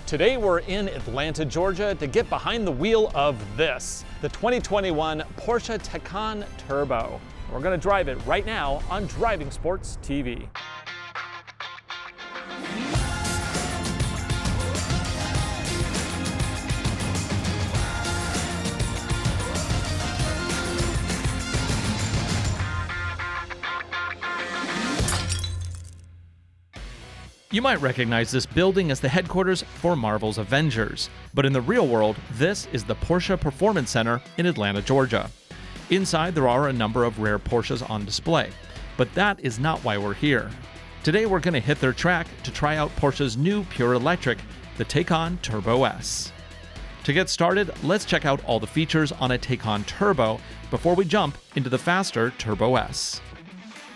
Today we're in Atlanta, Georgia to get behind the wheel of this, the 2021 Porsche Taycan Turbo. We're going to drive it right now on Driving Sports TV. You might recognize this building as the headquarters for Marvel's Avengers, but in the real world, this is the Porsche Performance Center in Atlanta, Georgia. Inside, there are a number of rare Porsches on display, but that is not why we're here. Today, we're going to hit their track to try out Porsche's new pure electric, the Taycan Turbo S. To get started, let's check out all the features on a Taycan Turbo before we jump into the faster Turbo S.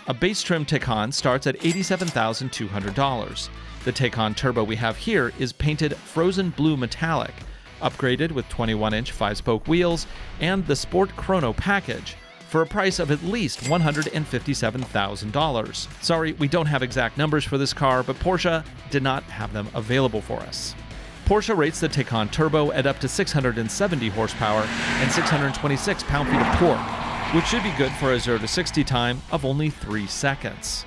A base trim Taycan starts at $87,200. The Taycan Turbo we have here is painted frozen blue metallic, upgraded with 21-inch 5-spoke wheels and the Sport Chrono package for a price of at least $157,000. Sorry, we don't have exact numbers for this car, but Porsche did not have them available for us. Porsche rates the Taycan Turbo at up to 670 horsepower and 626 pound-feet of torque, which should be good for a 0 to 60 time of only 3 seconds.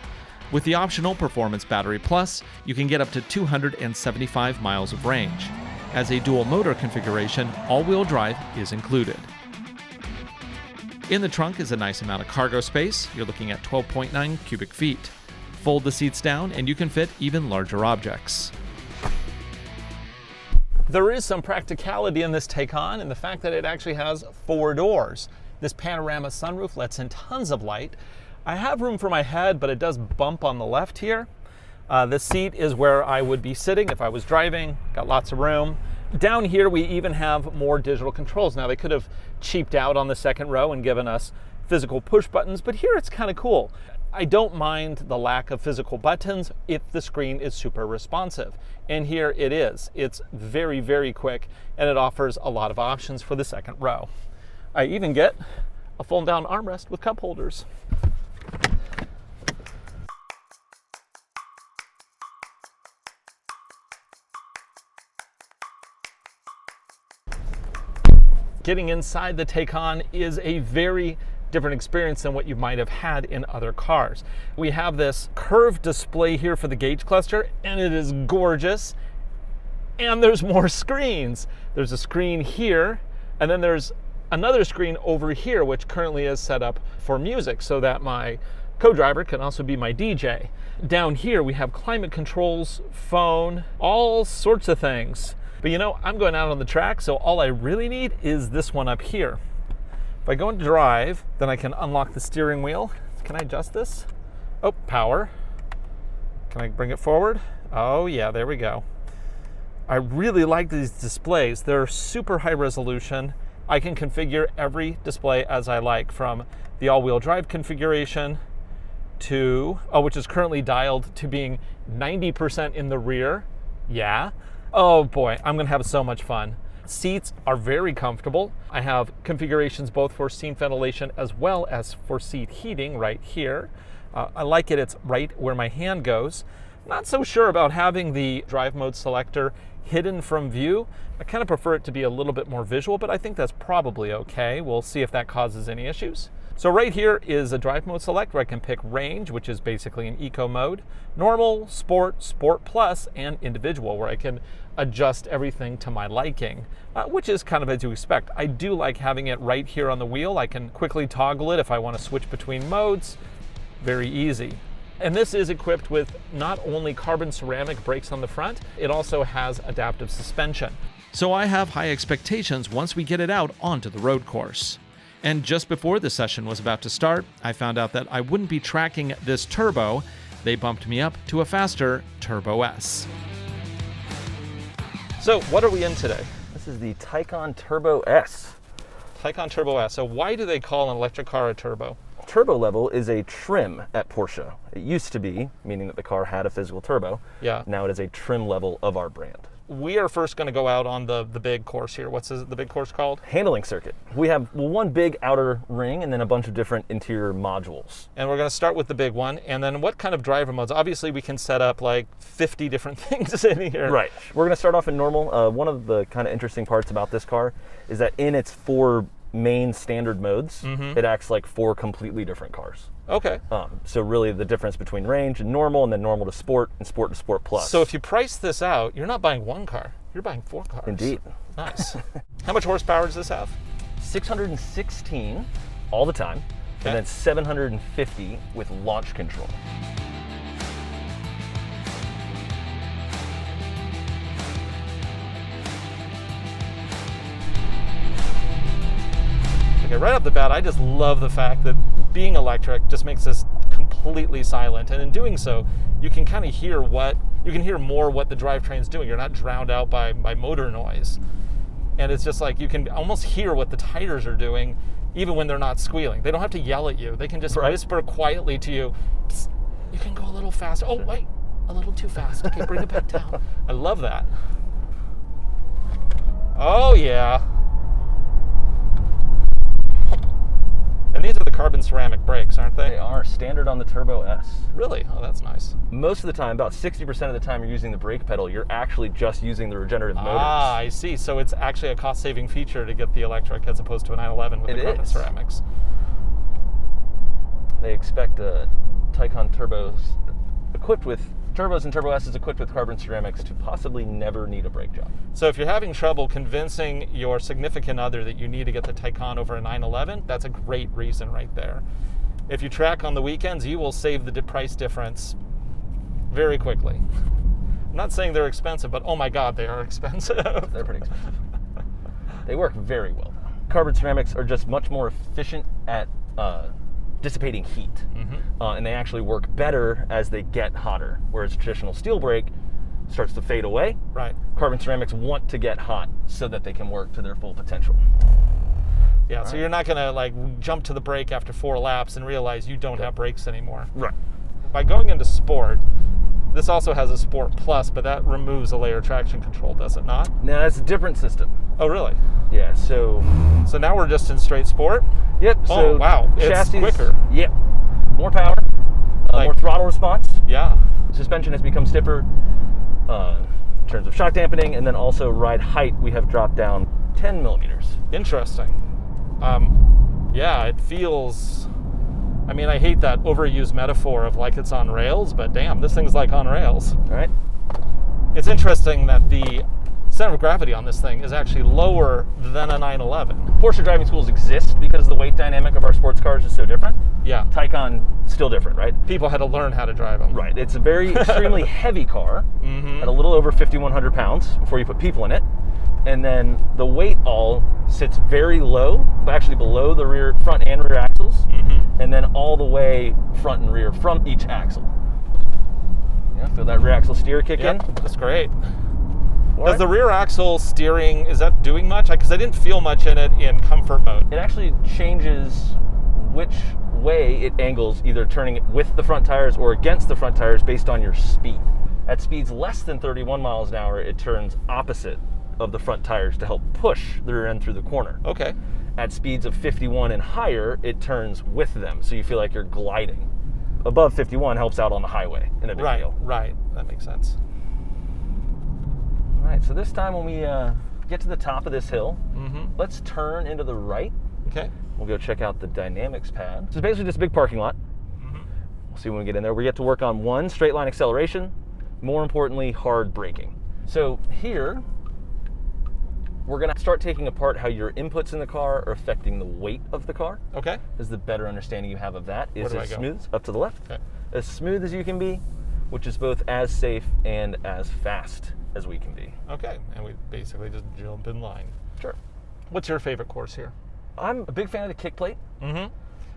With the optional Performance Battery Plus, you can get up to 275 miles of range. As a dual motor configuration, all-wheel drive is included. In the trunk is a nice amount of cargo space. You're looking at 12.9 cubic feet. Fold the seats down and you can fit even larger objects. There is some practicality in this Taycan in the fact that it actually has 4 doors. This panorama sunroof lets in tons of light. I have room for my head, but it does bump on the left here. The seat is where I would be sitting if I was driving. Got lots of room. Down here, we even have more digital controls. Now, they could have cheaped out on the second row and given us physical push buttons, but here it's kind of cool. I don't mind the lack of physical buttons if the screen is super responsive. And here it is. It's very, very quick, and it offers a lot of options for the second row. I even get a fold-down armrest with cup holders. Getting inside the Taycan is a very different experience than what you might have had in other cars. We have this curved display here for the gauge cluster, and it is gorgeous. And there's more screens. There's a screen here, and then there's another screen over here, which currently is set up for music so that my co-driver can also be my DJ. Down here, we have climate controls, phone, all sorts of things. But you know, I'm going out on the track, so all I really need is this one up here. If I go into drive, then I can unlock the steering wheel. Can I adjust this? Oh, power. Can I bring it forward? Oh yeah, there we go. I really like these displays. They're super high resolution. I can configure every display as I like, from the all-wheel drive configuration to, which is currently dialed to being 90% in the rear. Yeah. Oh boy, I'm gonna have so much fun. Seats are very comfortable. I have configurations both for seat ventilation as well as for seat heating right here. I like it, it's right where my hand goes. Not so sure about having the drive mode selector hidden from view. I kind of prefer it to be a little bit more visual, but I think that's probably okay. We'll see if that causes any issues. So right here is a drive mode select where I can pick range, which is basically an eco mode, normal, sport, sport plus, and individual, where I can adjust everything to my liking, which is kind of as you expect. I do like having it right here on the wheel. I can quickly toggle it if I want to switch between modes. Very easy. And this is equipped with not only carbon ceramic brakes on the front, it also has adaptive suspension. So I have high expectations once we get it out onto the road course. And just before the session was about to start, I found out that I wouldn't be tracking this Turbo. They bumped me up to a faster Turbo S. So what are we in today? This is the Taycan Turbo S. Taycan Turbo S. So why do they call an electric car a turbo? Turbo level is a trim at Porsche. It used to be, meaning that the car had a physical turbo. Yeah. Now it is a trim level of our brand. we are first going to go out on the big course here. What's the big course called? Handling circuit. We have one big outer ring and then a bunch of different interior modules. And we're going to start with the big one. And then what kind of driver modes? Obviously, we can set up like 50 different things in here. Right. We're going to start off in normal. One of the kind of interesting parts about this car is that in its 4 main standard modes, it acts like 4 completely different cars. Okay. So really the difference between range and then normal to sport and sport to sport plus. So if you price this out, you're not buying 1 car, you're buying 4 cars. Indeed. Nice. How much horsepower does this have? 616 all the time, Okay. and then 750 with launch control. Okay, right off the bat, I just love the fact that being electric just makes this completely silent. And in doing so, you can kind of hear more what the drivetrain's doing. You're not drowned out by motor noise. And it's just like you can almost hear what the tires are doing even when they're not squealing. They don't have to yell at you. They can just whisper quietly to you, "Psst, you can go a little faster. Oh, wait, a little too fast. Okay, bring it back down." I love that. Oh, yeah. And these are the carbon ceramic brakes, aren't they? They are standard on the Turbo S. Really? Oh, that's nice. Most of the time, about 60% of the time you're using the brake pedal, you're actually just using the regenerative motors. Ah, I see. So it's actually a cost-saving feature to get the electric as opposed to a 911 with the carbon ceramics. They expect Taycan turbos equipped with turbos and Turbo S's equipped with carbon ceramics to possibly never need a brake job. So if you're having trouble convincing your significant other that you need to get the Taycan over a 911, that's a great reason right there. If you track on the weekends, you will save the price difference very quickly. I'm not saying they're expensive, but oh my God, they are expensive. They're pretty expensive. They work very well. Carbon ceramics are just much more efficient at dissipating heat, and they actually work better as they get hotter, whereas traditional steel brake starts to fade away. Right. Carbon ceramics want to get hot so that they can work to their full potential. Yeah, so you're not going to like jump to the brake after 4 laps and realize you don't have brakes anymore. Right. By going into sport, this also has a Sport Plus, but that removes a layer of traction control, does it not? Now that's a different system. Oh, really? Yeah, so now we're just in straight sport? Yep. Oh, So wow. It's chassis, quicker. Yep. More power, more throttle response. Yeah. Suspension has become stiffer in terms of shock dampening, and then also ride height we have dropped down 10 millimeters. Interesting. Yeah, it feels... I mean, I hate that overused metaphor of like it's on rails, but damn, this thing's like on rails. All right. It's interesting that the center of gravity on this thing is actually lower than a 911. Porsche driving schools exist because the weight dynamic of our sports cars is so different. Yeah. Taycan, still different, right? People had to learn how to drive them. Right. It's a very extremely heavy car at a little over 5,100 pounds before you put people in it. And then the weight all sits very low, actually below the front and rear axles, and then all the way front and rear from each axle. Yeah, feel that rear axle steer kick in? That's great. Does the rear axle steering, is that doing much? Because I didn't feel much in it in comfort mode. It actually changes which way it angles, either turning it with the front tires or against the front tires based on your speed. At speeds less than 31 miles an hour, it turns opposite of the front tires to help push the rear end through the corner. Okay. At speeds of 51 and higher, it turns with them, so you feel like you're gliding. Above 51 helps out on the highway in a big deal. Right, that makes sense. All right, so this time when we get to the top of this hill, let's turn into the right. Okay. We'll go check out the dynamics pad. So it's basically just a big parking lot. We'll see when we get in there. We get to work on one, straight line acceleration, more importantly, hard braking. So here, we're gonna start taking apart how your inputs in the car are affecting the weight of the car. Okay. Is the better understanding you have of that is Where do as I go? smooth, up to the left, Okay. as smooth as you can be, which is both as safe and as fast as we can be. Okay, and we basically just jump in line. Sure. What's your favorite course here? I'm a big fan of the kick plate. I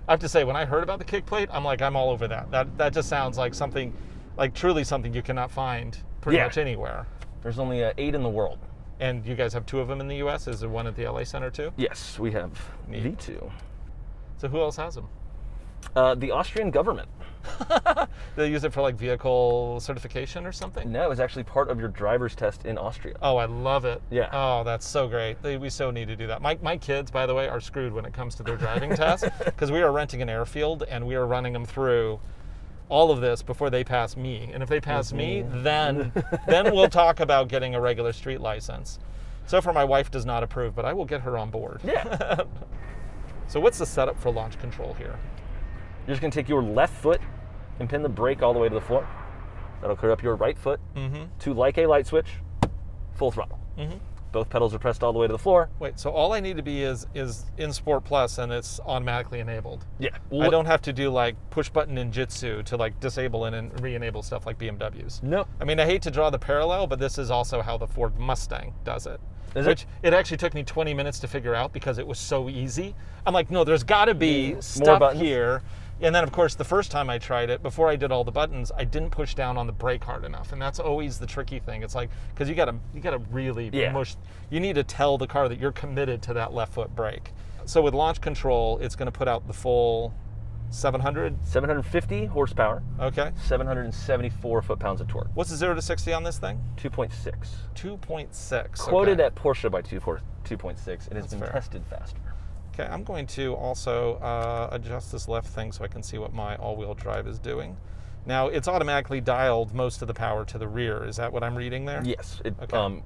have to say, when I heard about the kick plate, I'm like, I'm all over that. That just sounds like something, like truly something you cannot find pretty much anywhere. There's only 8 in the world. And you guys have 2 of them in the U.S.? Is there one at the LA Center too? Yes, we have Neat. V2. So who else has them? The Austrian government. They use it for like vehicle certification or something? No, it was actually part of your driver's test in Austria. Oh, I love it. Yeah. Oh, that's so great. We so need to do that. My kids, by the way, are screwed when it comes to their driving test because we are renting an airfield and we are running them through all of this before they pass me. And if they pass me, then we'll talk about getting a regular street license. So far, my wife does not approve, but I will get her on board. Yeah. So what's the setup for launch control here? You're just going to take your left foot and pin the brake all the way to the floor. That'll clear up your right foot to like a light switch, full throttle. Both pedals are pressed all the way to the floor. Wait, so all I need to be is in Sport Plus and it's automatically enabled. Yeah. I don't have to do like push button ninjutsu to like disable and re-enable stuff like BMWs. Nope. I mean, I hate to draw the parallel, but this is also how the Ford Mustang does it. Which it actually took me 20 minutes to figure out because it was so easy. I'm like, no, there's got to be stuff here. And then, of course, the first time I tried it, before I did all the buttons, I didn't push down on the brake hard enough, and that's always the tricky thing. It's like because you gotta really push. You need to tell the car that you're committed to that left foot brake. So with launch control, it's going to put out the full 750 horsepower. Okay. 774 foot-pounds of torque. What's the 0 to 60 on this thing? 2.6. 2.6. Quoted at Porsche by 2.6. It has been tested faster. Okay, I'm going to also adjust this left thing so I can see what my all-wheel drive is doing. Now, it's automatically dialed most of the power to the rear. Is that what I'm reading there? Yes. Okay.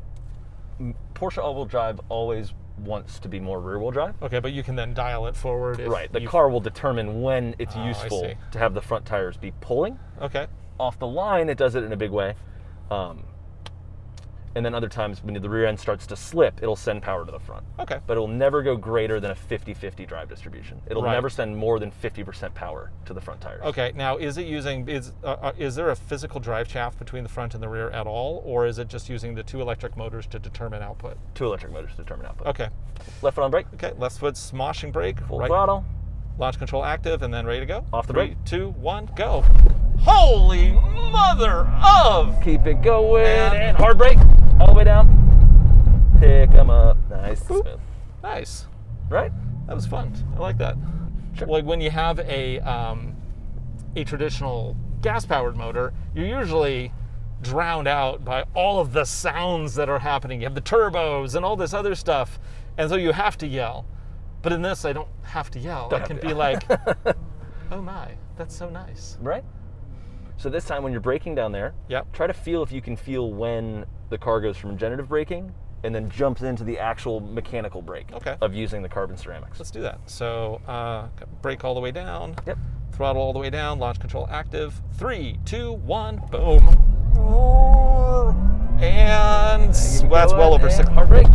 Porsche all-wheel drive always wants to be more rear-wheel drive. Okay, but you can then dial it forward. Right. The car will determine when it's useful to have the front tires be pulling. Okay. Off the line, it does it in a big way. And then other times when the rear end starts to slip, it'll send power to the front. Okay. But it'll never go greater than a 50-50 drive distribution. It'll never send more than 50% power to the front tires. Okay. Now, is there a physical drive shaft between the front and the rear at all, or is it just using the 2 electric motors to determine output? 2 electric motors to determine output. Okay. Left foot on brake. Okay. Left foot smoshing brake. Full throttle. Launch control active, and then ready to go. Off the brake. 3, 2, 1, go. Holy mother of! Keep it going and hard brake all the way down. Pick them up. Nice. Smooth. Nice. Right? That was fun. I like that. Sure. Like when you have a traditional gas-powered motor, you're usually drowned out by all of the sounds that are happening. You have the turbos and all this other stuff, and so you have to yell. But in this, I don't have to yell. I can be like, oh my, that's so nice. Right? So this time when you're braking down there, try to feel if you can feel when the car goes from generative braking and then jumps into the actual mechanical brake of using the carbon ceramics. Let's do that. So brake all the way down. Yep. Throttle all the way down. Launch control active. 3, 2, 1, boom. And that's well over 6. Hard brake.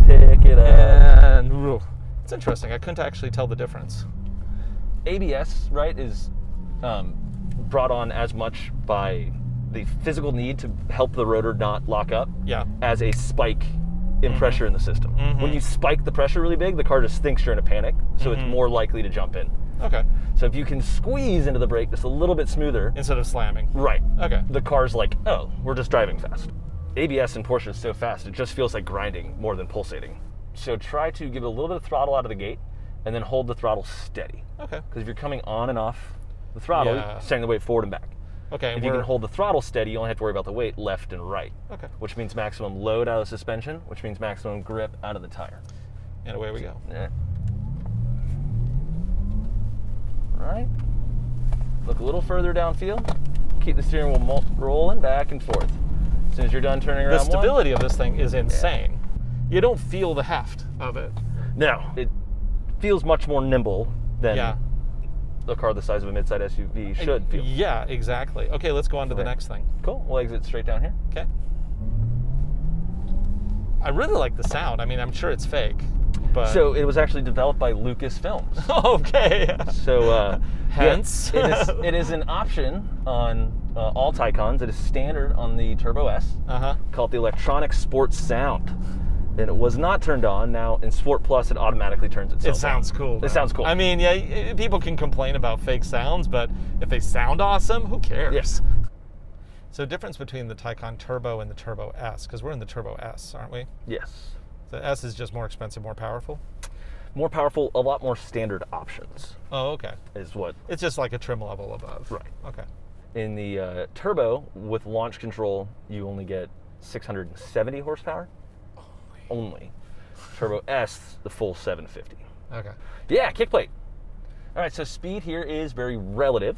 Pick it up. And it's interesting. I couldn't actually tell the difference. ABS, right, is brought on as much by the physical need to help the rotor not lock up as a spike in pressure in the system. When you spike the pressure really big, the car just thinks you're in a panic, so it's more likely to jump in. Okay. So if you can squeeze into the brake just a little bit smoother. Instead of slamming. Right. Okay. The car's like, oh, we're just driving fast. ABS in Porsche is so fast, it just feels like grinding more than pulsating. So try to give it a little bit of throttle out of the gate and then hold the throttle steady. Okay. Because if you're coming on and off the throttle, you're sending the weight forward and back. Okay. If you can hold the throttle steady, you only have to worry about the weight left and right. Okay. Which means maximum load out of the suspension, which means maximum grip out of the tire. And away we go. Yeah. All right. Look a little further downfield. Keep the steering wheel rolling back and forth. As soon as you're done turning around, the stability of this thing is insane. You don't feel the heft of it. No, it feels much more nimble than a car the size of a midsize SUV should feel. Yeah, exactly. Okay, let's go on to the next thing. Cool. We'll exit straight down here. Okay. I really like the sound. I mean, I'm sure it's fake, but so it was actually developed by Lucasfilms. Okay. So hence, it is an option on all Taycans. It is standard on the Turbo S. Called the electronic sports sound. And it was not turned on. Now in Sport Plus, it automatically turns itself on. It sounds cool. It sounds cool. I mean, yeah, people can complain about fake sounds, but if they sound awesome, who cares? Yes. So difference between the Taycan Turbo and the Turbo S, because we're in the Turbo S, aren't we? Yes. The S is just more expensive, more powerful? More powerful, a lot more standard options Oh, okay. is what. It's just like a trim level above. Right. Okay. In the Turbo, with launch control, you only get 670 horsepower. Only. Turbo S, the full 750. Okay. Yeah, kick plate. All right, so speed here is very relative.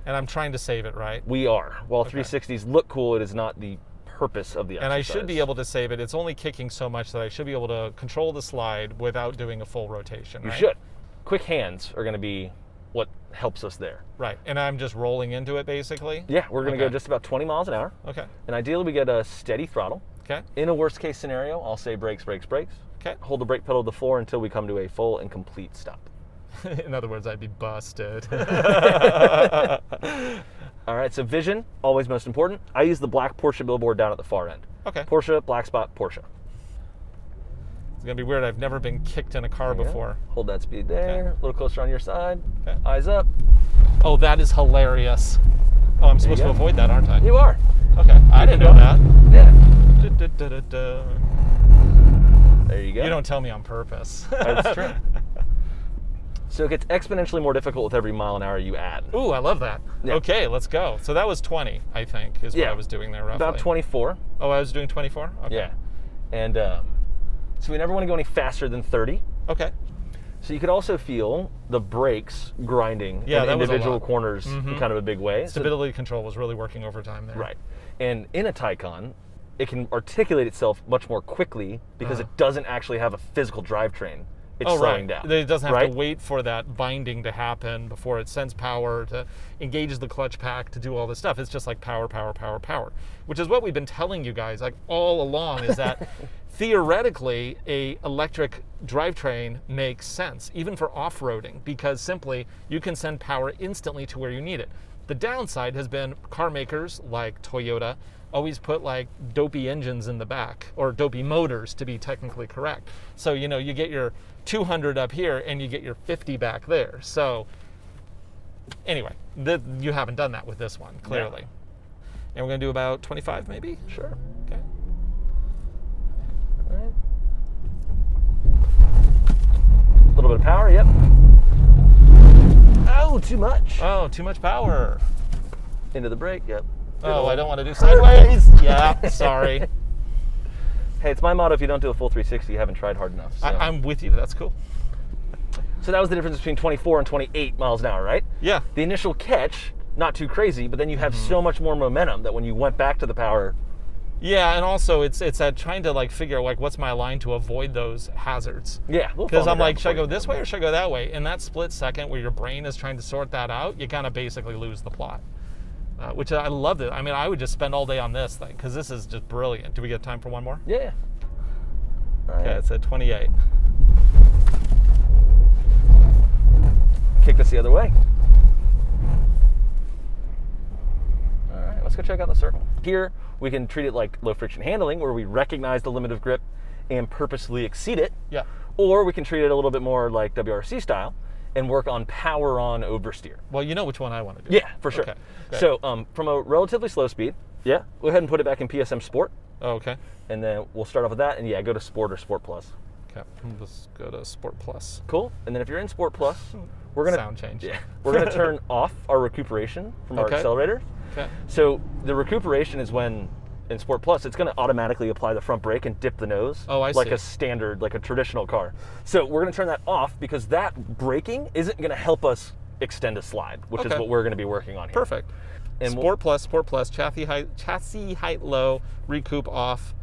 And I'm trying to save it, right? We are. While Okay. 360s look cool, it is not the purpose of the exercise. And I should be able to save it. It's only kicking so much that I should be able to control the slide without doing a full rotation, You right? should. Quick hands are going to be what helps us there. Right. And I'm just rolling into it, basically? Yeah, we're going to Okay. go just about 20 miles an hour. Okay. And ideally, we get a steady throttle. Okay. In a worst case scenario, I'll say brakes, brakes, brakes. Okay. Hold the brake pedal to the floor until we come to a full and complete stop. In other words, I'd be busted. All right, so vision, always most important. I use the black Porsche billboard down at the far end. Okay. Porsche, black spot, Porsche. It's going to be weird. I've never been kicked in a car Yeah. before. Hold that speed there. A little closer on your side. Okay. Eyes up. Oh, that is hilarious. Oh, I'm supposed to go. avoid that, aren't I? You are. Okay. I didn't know that. Yeah. Da-da-da-da-da. There you go. You don't tell me on purpose. That's true. So it gets exponentially more difficult with every mile an hour you add. Ooh, I love that. Yeah. Okay, let's go. So that was 20, I think, is what Yeah. I was doing there roughly. About 24. Oh, I was doing 24? Okay. Yeah. And so we never want to go any faster than 30. Okay. So you could also feel the brakes grinding Yeah, in that was a individual lot. corners in kind of a big way. So- Stability control was really working overtime there. right. And in a Taycan, it can articulate itself much more quickly because it doesn't actually have a physical drivetrain. It's slowing down. It doesn't have right? to wait for that binding to happen before it sends power to engage the clutch pack to do all this stuff. It's just like power, power, power, power, which is what we've been telling you guys like all along is that theoretically a electric drivetrain makes sense, even for off-roading, because simply you can send power instantly to where you need it. The downside has been car makers like Toyota always put like dopey engines in the back, or dopey motors to be technically correct. So, you know, you get your 200 up here and you get your 50 back there. So anyway, you haven't done that with this one, clearly. No. And we're gonna do about 25 maybe? Sure. Okay. All right. A little bit of power, yep. Oh, too much. Oh, too much power. Into the brake, yep. Oh, I don't want to do sideways. Yeah, sorry. Hey, it's my motto, if you don't do a full 360, you haven't tried hard enough. So. I'm with you, that's cool. So that was the difference between 24 and 28 miles an hour, right? Yeah. The initial catch, not too crazy, but then you have so much more momentum that when you went back to the power. Yeah, and also it's at trying to like figure like what's my line to avoid those hazards. Yeah. Because I'm like, should I go this way or should I go that way? In that split second where your brain is trying to sort that out, you kind of basically lose the plot. Which I loved it. I mean, I would just spend all day on this thing because this is just brilliant. Do we get time for one more? Yeah. Okay, it's at 28. Kick this the other way. All right, let's go check out the circle. Here, we can treat it like low friction handling, where we recognize the limit of grip and purposely exceed it. Yeah. Or we can treat it a little bit more like WRC style and work on power on oversteer. Well, you know which one I want to do. Yeah, for sure. Okay, great. So from a relatively slow speed, yeah, go ahead and put it back in PSM Sport, Oh, okay. and then we'll start off with that, and yeah, go to Sport or Sport Plus. Okay. Let's go to Sport Plus. Cool. And then if you're in Sport Plus, we're gonna Sound change. Yeah, we're gonna turn off our recuperation from our Okay. accelerator. Okay. So the recuperation is when in Sport Plus, it's going to automatically apply the front brake and dip the nose. Oh, I like see. a standard, like a traditional car. So we're going to turn that off because that braking isn't going to help us extend a slide, which is Okay. what we're going to be working on here. Perfect. And Sport Plus, chassis height low, recoup off,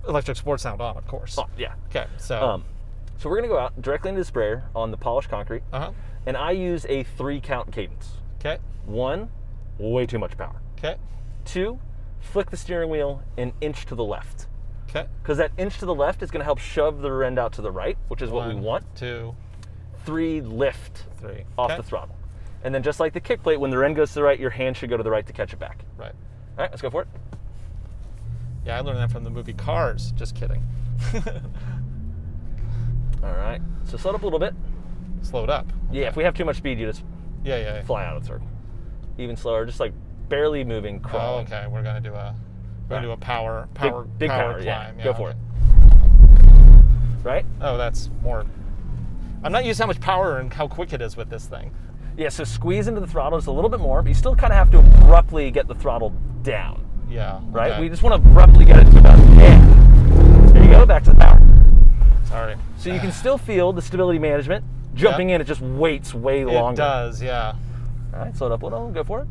electric sport sound on, of course. Oh, yeah. Okay, so. So we're going to go out directly into the sprayer on the polished concrete, and I use a 3-count cadence. Okay. 1, way too much power. Okay. 2, flick the steering wheel an inch to the left. Okay. Because that inch to the left is going to help shove the rear end out to the right, which is what we 1, want. 2, 3, lift 3. off Okay. the throttle. And then just like the kick plate, when the rear end goes to the right, your hand should go to the right to catch it back. Right. All right, let's go for it. Yeah, I learned that from the movie Cars. Just kidding. All right, so slow it up a little bit. Slow it up. Yeah, if we have too much speed, you just Yeah. fly out of the circle. Even slower, just like barely moving, Oh, crawling. okay. We're gonna do a power Big power, climb. yeah. Go for it. Right? Oh, that's more I'm not used to how much power and how quick it is with this thing. Yeah, so squeeze into the throttle just a little bit more, but you still kind of have to abruptly get the throttle down. Yeah. Right? Okay. We just want to abruptly get it to about, there you go, back to the power. Sorry. So you can still feel the stability management. Jumping in, it just waits way longer. It does, yeah. All right, slow it up a little, go for it.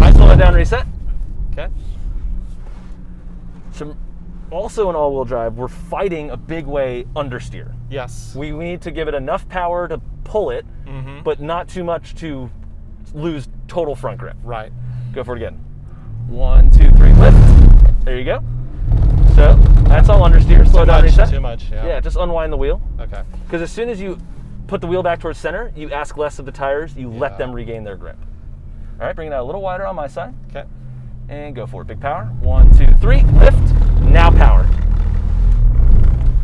I slow it down, reset. Okay. So also in all-wheel drive, we're fighting a big way understeer. Yes. We need to give it enough power to pull it, but not too much to lose total front grip. Right. Go for it again. 1, 2, 3, lift. There you go. So that's all understeer. Slow down, reset. Too much, yeah. Yeah, just unwind the wheel. Okay. Because as soon as you put the wheel back towards center, you ask less of the tires, you let them regain their grip. All right, bring it out a little wider on my side. Okay. And go for it. Big power. 1, 2, 3, lift. Now power.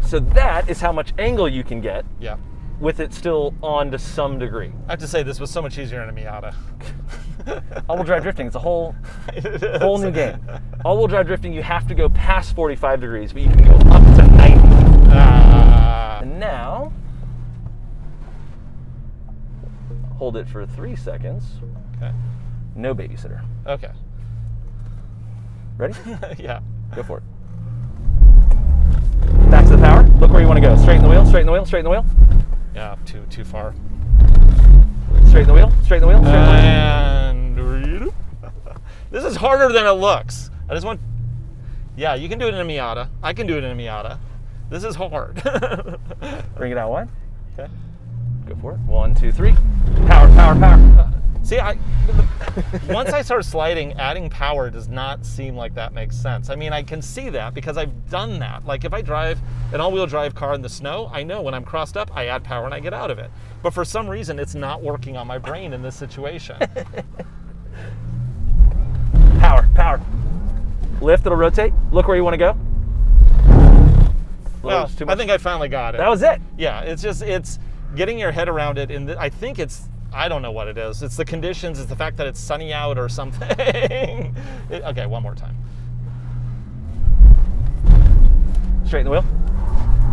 So that is how much angle you can get Yeah. with it still on to some degree. I have to say, this was so much easier in a Miata. All-wheel drive drifting, it's a whole new game. All-wheel drive drifting, you have to go past 45 degrees, but you can go up to 90. And now, hold it for 3 seconds. Okay. No babysitter. Okay. Ready? Yeah. Go for it. Back to the power. Look where you want to go. Straighten the wheel, straighten the wheel, straighten the wheel. Yeah, too far. Straighten the wheel, straighten the wheel, straighten the wheel. And this is harder than it looks. I just want, yeah, you can do it in a Miata. I can do it in a Miata. This is hard. Bring it out wide. Okay. Go for it. 1, 2, 3. Power, power, power. See, once I start sliding, adding power does not seem like that makes sense. I mean, I can see that because I've done that. Like if I drive an all-wheel drive car in the snow, I know when I'm crossed up, I add power and I get out of it. But for some reason, it's not working on my brain in this situation. Power, power. Lift, it'll rotate. Look where you want to go. Well, I think I finally got it. That was it. Yeah, it's getting your head around it. And I think I don't know what it is. It's the conditions. It's the fact that it's sunny out or something. Okay, one more time. Straighten the wheel.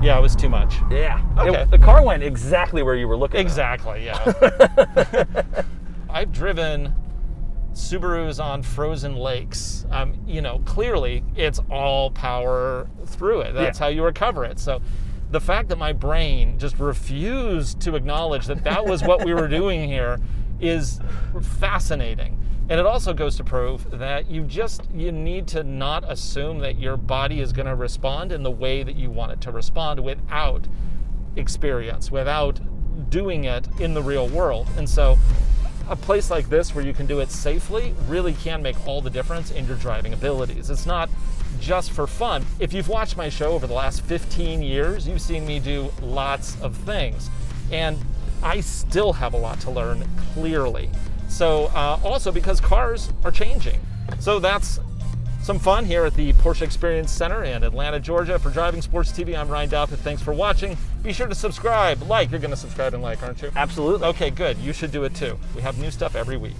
Yeah, it was too much. Yeah. Okay. The car went exactly where you were looking. Exactly, yeah. I've driven Subarus on frozen lakes. You know, clearly it's all power through it. That's how you recover it. So the fact that my brain just refused to acknowledge that that was what we were doing here is fascinating. And it also goes to prove that you need to not assume that your body is going to respond in the way that you want it to respond without experience, without doing it in the real world. And so a place like this where you can do it safely really can make all the difference in your driving abilities. It's not just for fun. If you've watched my show over the last 15 years, you've seen me do lots of things. And I still have a lot to learn, clearly. So also because cars are changing. So that's some fun here at the Porsche Experience Center in Atlanta, Georgia. For Driving Sports TV, I'm Ryan Douthat. Thanks for watching. Be sure to subscribe. You're going to subscribe and like, aren't you? Absolutely. Okay, good. You should do it too. We have new stuff every week.